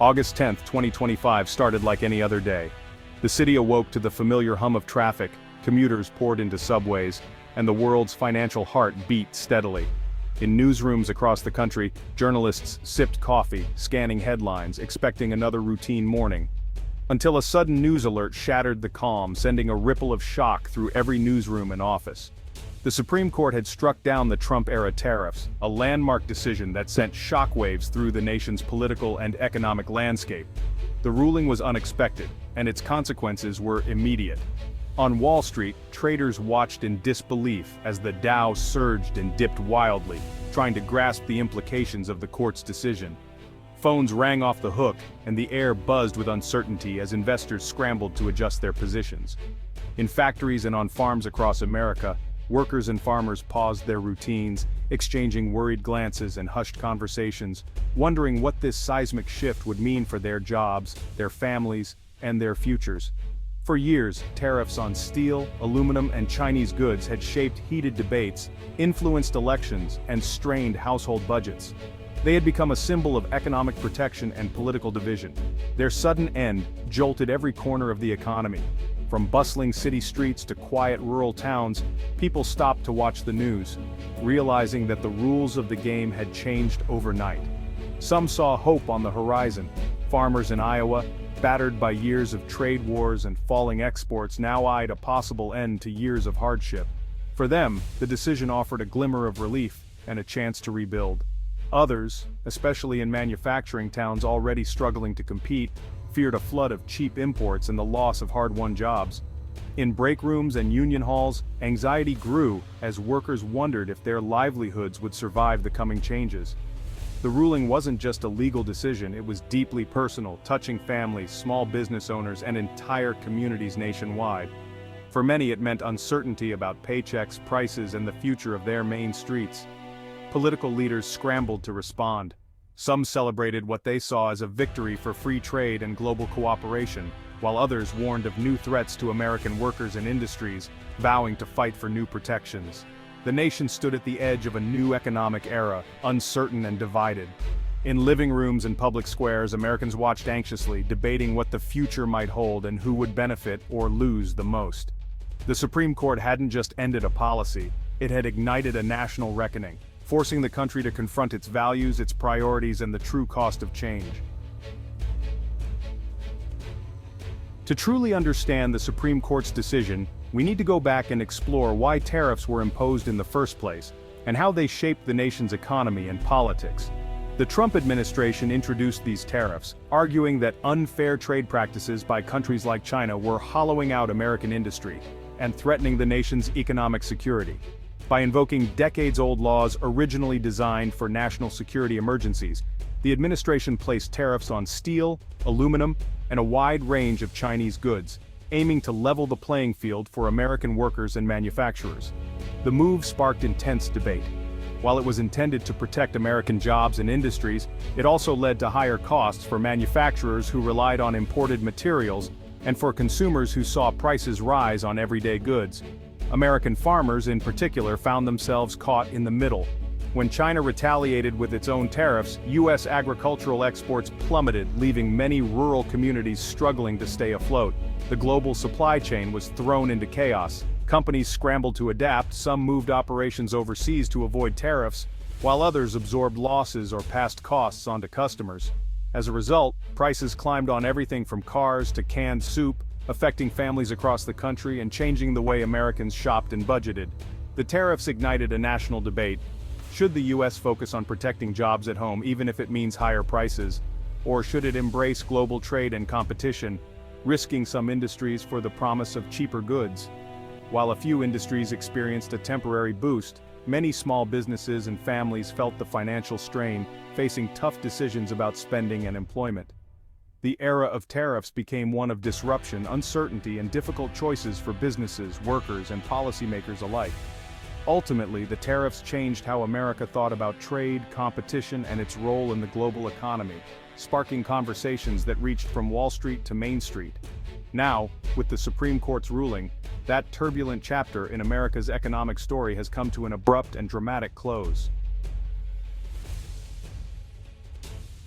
August 10, 2025 started like any other day. The city awoke to the familiar hum of traffic, commuters poured into subways, and the world's financial heart beat steadily. In newsrooms across the country, journalists sipped coffee, scanning headlines, expecting another routine morning. Until a sudden news alert shattered the calm, sending a ripple of shock through every newsroom and office. The Supreme Court had struck down the Trump-era tariffs, a landmark decision that sent shockwaves through the nation's political and economic landscape. The ruling was unexpected, and its consequences were immediate. On Wall Street, traders watched in disbelief as the Dow surged and dipped wildly, trying to grasp the implications of the court's decision. Phones rang off the hook, and the air buzzed with uncertainty as investors scrambled to adjust their positions. In factories and on farms across America, workers and farmers paused their routines, exchanging worried glances and hushed conversations, wondering what this seismic shift would mean for their jobs, their families, and their futures. For years, tariffs on steel, aluminum, and Chinese goods had shaped heated debates, influenced elections, and strained household budgets. They had become a symbol of economic protection and political division. Their sudden end jolted every corner of the economy. From bustling city streets to quiet rural towns, people stopped to watch the news, realizing that the rules of the game had changed overnight. Some saw hope on the horizon. Farmers in Iowa, battered by years of trade wars and falling exports, now eyed a possible end to years of hardship. For them, the decision offered a glimmer of relief and a chance to rebuild. Others, especially in manufacturing towns already struggling to compete, feared a flood of cheap imports and the loss of hard-won jobs. In break rooms and union halls, anxiety grew as workers wondered if their livelihoods would survive the coming changes. The ruling wasn't just a legal decision, it was deeply personal, touching families, small business owners, and entire communities nationwide. For many, it meant uncertainty about paychecks, prices, and the future of their main streets. Political leaders scrambled to respond. Some celebrated what they saw as a victory for free trade and global cooperation, while others warned of new threats to American workers and industries, vowing to fight for new protections. The nation stood at the edge of a new economic era, uncertain and divided. In living rooms and public squares, Americans watched anxiously, debating what the future might hold and who would benefit or lose the most. The Supreme Court hadn't just ended a policy, it had ignited a national reckoning, forcing the country to confront its values, its priorities, and the true cost of change. To truly understand the Supreme Court's decision, we need to go back and explore why tariffs were imposed in the first place, and how they shaped the nation's economy and politics. The Trump administration introduced these tariffs, arguing that unfair trade practices by countries like China were hollowing out American industry and threatening the nation's economic security. By invoking decades-old laws originally designed for national security emergencies, the administration placed tariffs on steel, aluminum, and a wide range of Chinese goods, aiming to level the playing field for American workers and manufacturers. The move sparked intense debate. While it was intended to protect American jobs and industries, it also led to higher costs for manufacturers who relied on imported materials and for consumers who saw prices rise on everyday goods. American farmers, in particular, found themselves caught in the middle. When China retaliated with its own tariffs, U.S. agricultural exports plummeted, leaving many rural communities struggling to stay afloat. The global supply chain was thrown into chaos. Companies scrambled to adapt, some moved operations overseas to avoid tariffs, while others absorbed losses or passed costs onto customers. As a result, prices climbed on everything from cars to canned soup, affecting families across the country and changing the way Americans shopped and budgeted. The tariffs ignited a national debate. Should the U.S. focus on protecting jobs at home even if it means higher prices? Or should it embrace global trade and competition, risking some industries for the promise of cheaper goods? While a few industries experienced a temporary boost, many small businesses and families felt the financial strain, facing tough decisions about spending and employment. The era of tariffs became one of disruption, uncertainty, and difficult choices for businesses, workers, and policymakers alike. Ultimately, the tariffs changed how America thought about trade, competition, and its role in the global economy, sparking conversations that reached from Wall Street to Main Street. Now, with the Supreme Court's ruling, that turbulent chapter in America's economic story has come to an abrupt and dramatic close.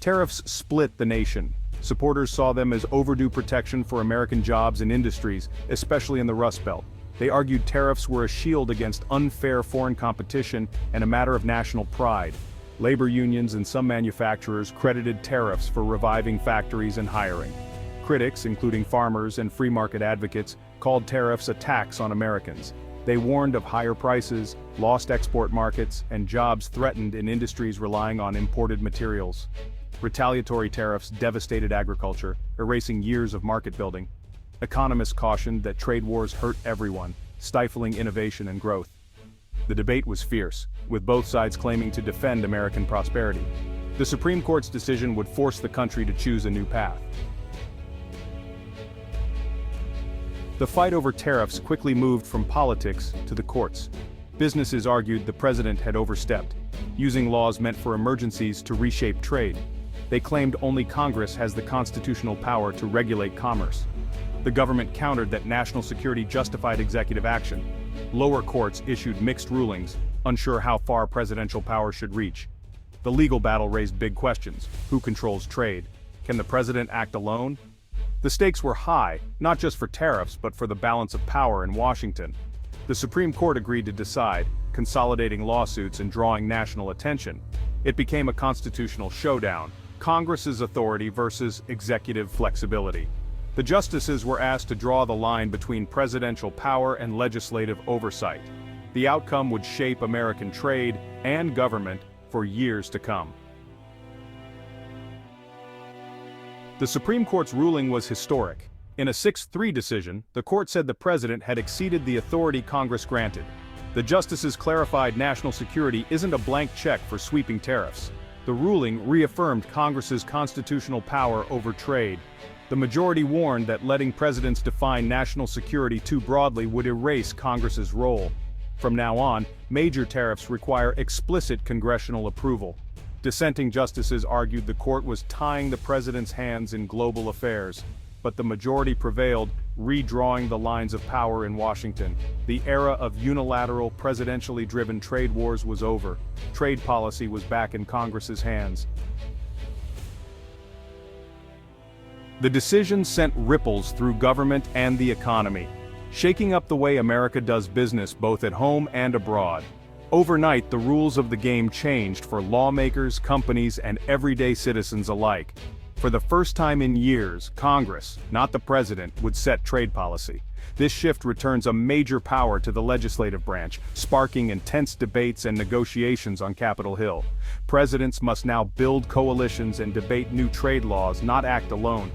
Tariffs split the nation. Supporters saw them as overdue protection for American jobs and industries, especially in the Rust Belt. They argued tariffs were a shield against unfair foreign competition and a matter of national pride. Labor unions and some manufacturers credited tariffs for reviving factories and hiring. Critics, including farmers and free market advocates, called tariffs a tax on Americans. They warned of higher prices, lost export markets, and jobs threatened in industries relying on imported materials. Retaliatory tariffs devastated agriculture, erasing years of market building. Economists cautioned that trade wars hurt everyone, stifling innovation and growth. The debate was fierce, with both sides claiming to defend American prosperity. The Supreme Court's decision would force the country to choose a new path. The fight over tariffs quickly moved from politics to the courts. Businesses argued the president had overstepped, using laws meant for emergencies to reshape trade. They claimed only Congress has the constitutional power to regulate commerce. The government countered that national security justified executive action. Lower courts issued mixed rulings, unsure how far presidential power should reach. The legal battle raised big questions. Who controls trade? Can the president act alone? The stakes were high, not just for tariffs but for the balance of power in Washington. The Supreme Court agreed to decide, consolidating lawsuits and drawing national attention. It became a constitutional showdown, Congress's authority versus executive flexibility. The justices were asked to draw the line between presidential power and legislative oversight. The outcome would shape American trade and government for years to come. The Supreme Court's ruling was historic. In a 6-3 decision, the court said the president had exceeded the authority Congress granted. The justices clarified national security isn't a blank check for sweeping tariffs. The ruling reaffirmed Congress's constitutional power over trade. The majority warned that letting presidents define national security too broadly would erase Congress's role. From now on, major tariffs require explicit congressional approval. Dissenting justices argued the court was tying the president's hands in global affairs. But the majority prevailed, redrawing the lines of power in Washington. The era of unilateral, presidentially driven trade wars was over. Trade policy was back in Congress's hands. The decision sent ripples through government and the economy, shaking up the way America does business both at home and abroad. Overnight, the rules of the game changed for lawmakers, companies, and everyday citizens alike. For the first time in years, Congress, not the president, would set trade policy. This shift returns a major power to the legislative branch, sparking intense debates and negotiations on Capitol Hill. Presidents must now build coalitions and debate new trade laws, not act alone.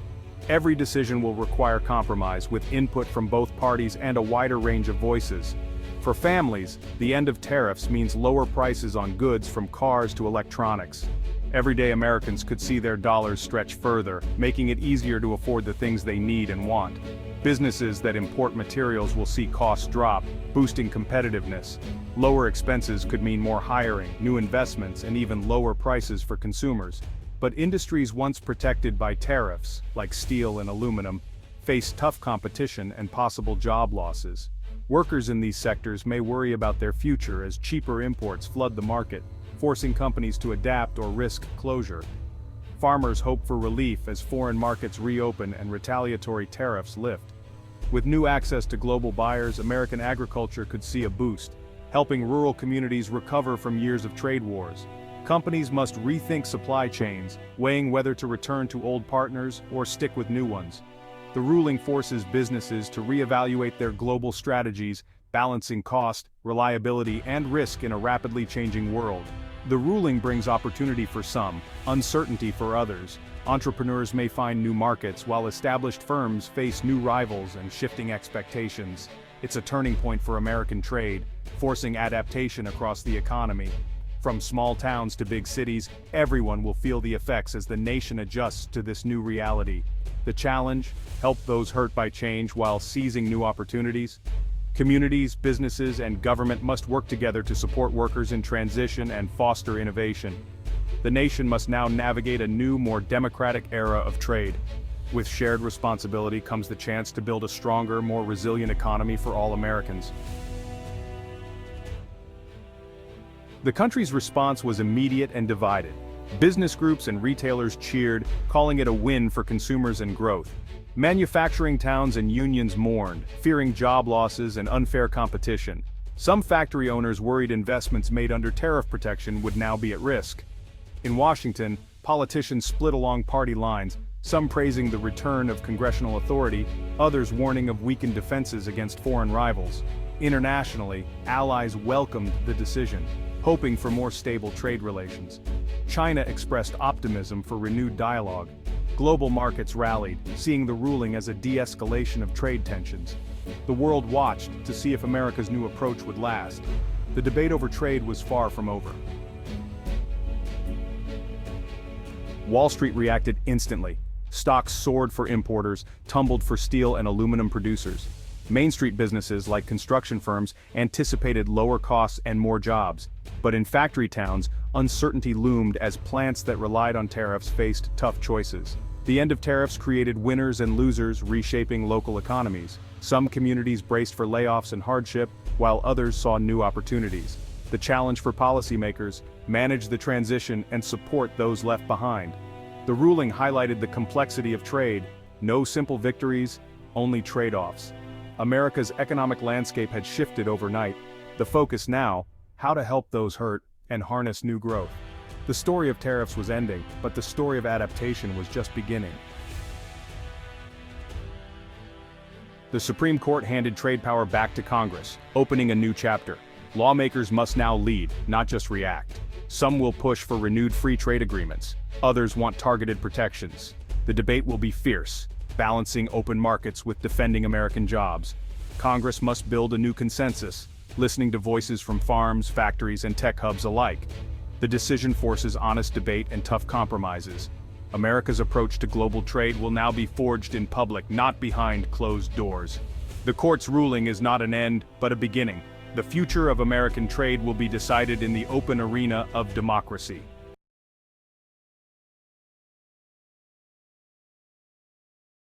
Every decision will require compromise, with input from both parties and a wider range of voices. For families, the end of tariffs means lower prices on goods from cars to electronics. Everyday Americans could see their dollars stretch further, making it easier to afford the things they need and want. Businesses that import materials will see costs drop, boosting competitiveness. Lower expenses could mean more hiring, new investments, and even lower prices for consumers. But industries once protected by tariffs, like steel and aluminum, face tough competition and possible job losses. Workers in these sectors may worry about their future as cheaper imports flood the market, forcing companies to adapt or risk closure. Farmers hope for relief as foreign markets reopen and retaliatory tariffs lift. With new access to global buyers, American agriculture could see a boost, helping rural communities recover from years of trade wars. Companies must rethink supply chains, weighing whether to return to old partners or stick with new ones. The ruling forces businesses to reevaluate their global strategies, balancing cost, reliability, and risk in a rapidly changing world. The ruling brings opportunity for some, uncertainty for others. Entrepreneurs may find new markets, while established firms face new rivals and shifting expectations. It's a turning point for American trade, forcing adaptation across the economy. From small towns to big cities, everyone will feel the effects as the nation adjusts to this new reality. The challenge: help those hurt by change while seizing new opportunities. Communities, businesses, and government must work together to support workers in transition and foster innovation. The nation must now navigate a new, more democratic era of trade. With shared responsibility comes the chance to build a stronger, more resilient economy for all Americans. The country's response was immediate and divided. Business groups and retailers cheered, calling it a win for consumers and growth. Manufacturing towns and unions mourned, fearing job losses and unfair competition. Some factory owners worried investments made under tariff protection would now be at risk. In Washington, politicians split along party lines, some praising the return of congressional authority, others warning of weakened defenses against foreign rivals. Internationally, allies welcomed the decision, hoping for more stable trade relations. China expressed optimism for renewed dialogue. Global markets rallied, seeing the ruling as a de-escalation of trade tensions. The world watched to see if America's new approach would last. The debate over trade was far from over. Wall Street reacted instantly. Stocks soared for importers, tumbled for steel and aluminum producers. Main Street businesses like construction firms anticipated lower costs and more jobs. But in factory towns, uncertainty loomed as plants that relied on tariffs faced tough choices. The end of tariffs created winners and losers, reshaping local economies. Some communities braced for layoffs and hardship, while others saw new opportunities. The challenge for policymakers: manage the transition and support those left behind. The ruling highlighted the complexity of trade: no simple victories, only trade-offs. America's economic landscape had shifted overnight. The focus now: how to help those hurt and harness new growth. The story of tariffs was ending, but the story of adaptation was just beginning. The Supreme Court handed trade power back to Congress, opening a new chapter. Lawmakers must now lead, not just react. Some will push for renewed free trade agreements. Others want targeted protections. The debate will be fierce, balancing open markets with defending American jobs. Congress must build a new consensus, listening to voices from farms, factories, and tech hubs alike. The decision forces honest debate and tough compromises. America's approach to global trade will now be forged in public, not behind closed doors. The court's ruling is not an end, but a beginning. The future of American trade will be decided in the open arena of democracy.